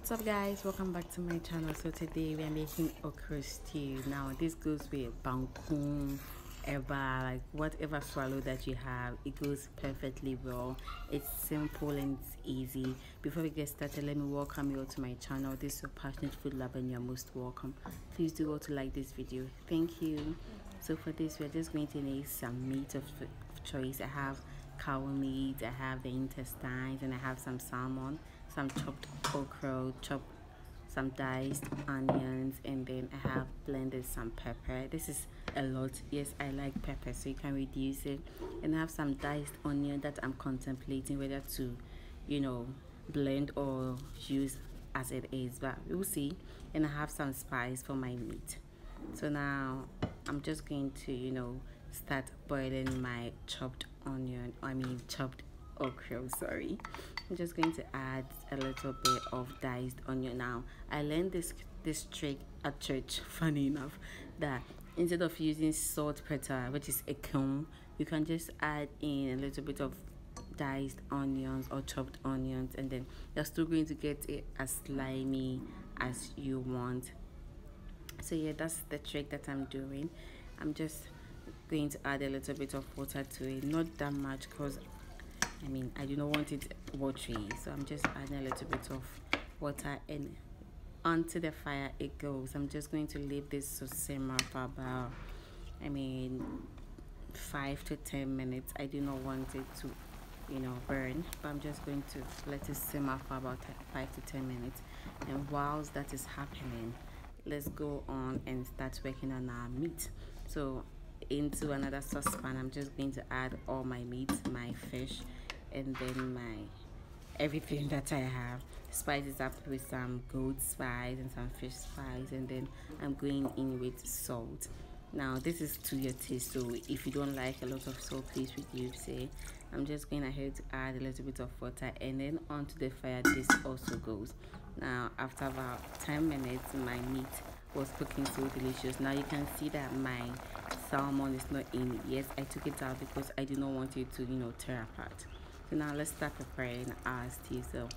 What's up guys, welcome back to my channel. So today we are making okra stew. Now this goes with bangkun, eba, like whatever swallow that you have, it goes perfectly well. It's simple and it's easy. Before we get started, let me welcome you all to my channel. This is your passionate food lover and you're most welcome. Please do also like this video, thank you. So for this we're just going to need some meat of choice. I have cow meat, I have the intestines, and I have some salmon, some chopped okra, some diced onions, and then I have blended some pepper. This is a lot. Yes, I like pepper, so you can reduce it. And I have some diced onion that I'm contemplating whether to, blend or use as it is, but we'll see. And I have some spice for my meat. So now I'm just going to, start boiling my chopped okra, sorry. I'm just going to add a little bit of diced onion. Now I learned this trick at church, funny enough, that instead of using salt pepper, which is a comb, you can just add in a little bit of diced onions or chopped onions, and then you're still going to get it as slimy as you want. So yeah, that's the trick that I'm doing. I'm just going to add a little bit of water to it, not that much, because I do not want it watery, so I'm just adding a little bit of water, and onto the fire it goes. I'm just going to leave this to simmer for about 5 to 10 minutes. I do not want it to burn, but I'm just going to let it simmer for about 5 to 10 minutes. And whilst that is happening, let's go on and start working on our meat. So into another saucepan, I'm just going to add all my meat, my fish, and then my everything that I have. Spices up with some goat spice and some fish spice, and then I'm going in with salt. Now this is to your taste, so if you don't like a lot of salt, please reduce it. I'm just going ahead to add a little bit of water, and then onto the fire this also goes. Now after about 10 minutes, my meat was cooking so delicious. Now you can see that my salmon is not in it. Yes, I took it out because I do not want it to tear apart. So now let's start preparing our stew. So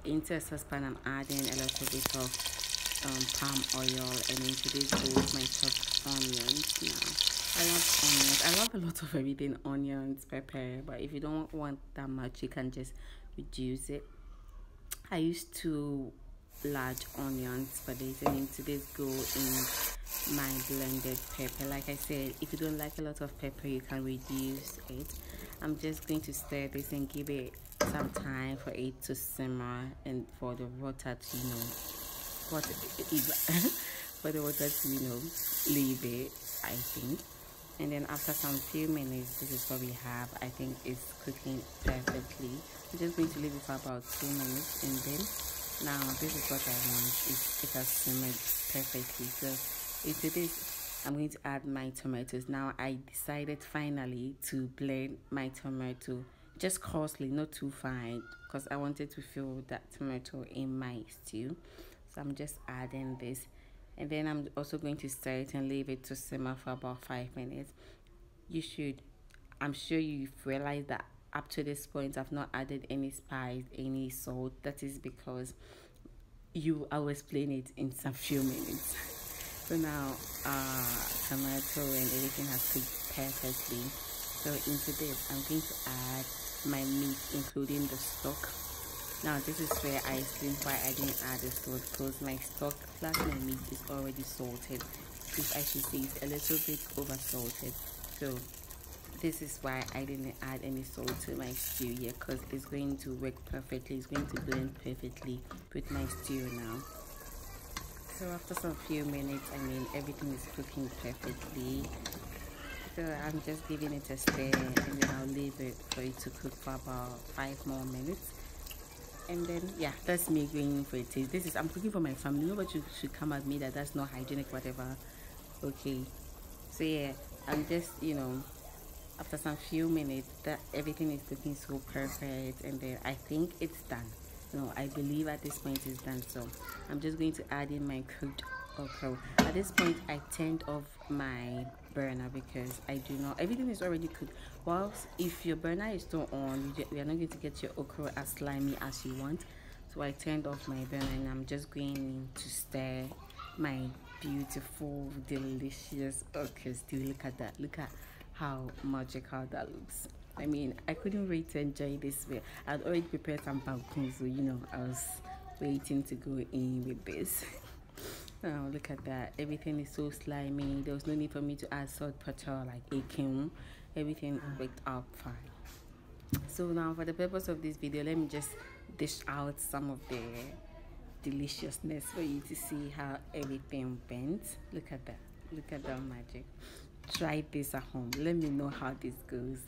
into a saucepan, I'm adding a little bit of palm oil, and into this goes my chopped onions. Now I love onions. I love a lot of everything, onions, pepper, but if you don't want that much, you can just reduce it. I use 2 large onions for this, and into this go in my blended pepper. Like I said, if you don't like a lot of pepper, you can reduce it. I'm just going to stir this and give it some time for it to simmer, and for the water to for the water to leave it, I think. And then after some few minutes, this is what we have. I think it's cooking perfectly. I'm just going to leave it for about 2 minutes, and then now this is what I want. It has simmered perfectly. So into this, I'm going to add my tomatoes. Now I decided finally to blend my tomato just coarsely, not too fine, because I wanted to feel that tomato in my stew. So I'm just adding this, and then I'm also going to stir it and leave it to simmer for about 5 minutes. I'm sure you've realized that up to this point I've not added any spice, any salt. That is because I will explain it in some few minutes. So now tomato and everything has cooked perfectly. So into this, I'm going to add my meat, including the stock. Now this is where I explain why I didn't add the salt, because my stock plus my meat is already salted. If I should say, it's a little bit over salted. So this is why I didn't add any salt to my stew here, because it's going to work perfectly. It's going to blend perfectly with my stew now. So after some few minutes, everything is cooking perfectly. So I'm just giving it a stir, and then I'll leave it for it to cook for about 5 more minutes. And then yeah, that's me going for a taste. I'm cooking for my family. Nobody should come at me that that's not hygienic, whatever. Okay, so yeah, I'm just after some few minutes, that everything is cooking so perfect, and then I think it's done. I believe at this point it's done. So I'm just going to add in my cooked okra. At this point I turned off my burner because everything is already cooked. Whilst if your burner is still on, you are not going to get your okra as slimy as you want. So I turned off my burner and I'm just going in to stir my beautiful, delicious okra stew. Look at that. Look at how magical that looks. I mean, I couldn't wait to enjoy this meal. I'd already prepared some pumpkin, so you know, I was waiting to go in with this. Oh, look at that. Everything is so slimy. There was no need for me to add salt, pepper, like aching. Everything worked out fine. So now for the purpose of this video, let me just dish out some of the deliciousness for you to see how everything went. Look at that. Look at that magic. Try this at home. Let me know how this goes.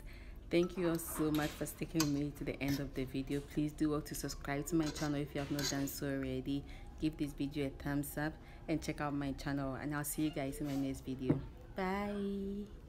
Thank you all so much for sticking with me to the end of the video. Please do well to subscribe to my channel if you have not done so already. Give this video a thumbs up and check out my channel, and I'll see you guys in my next video. Bye.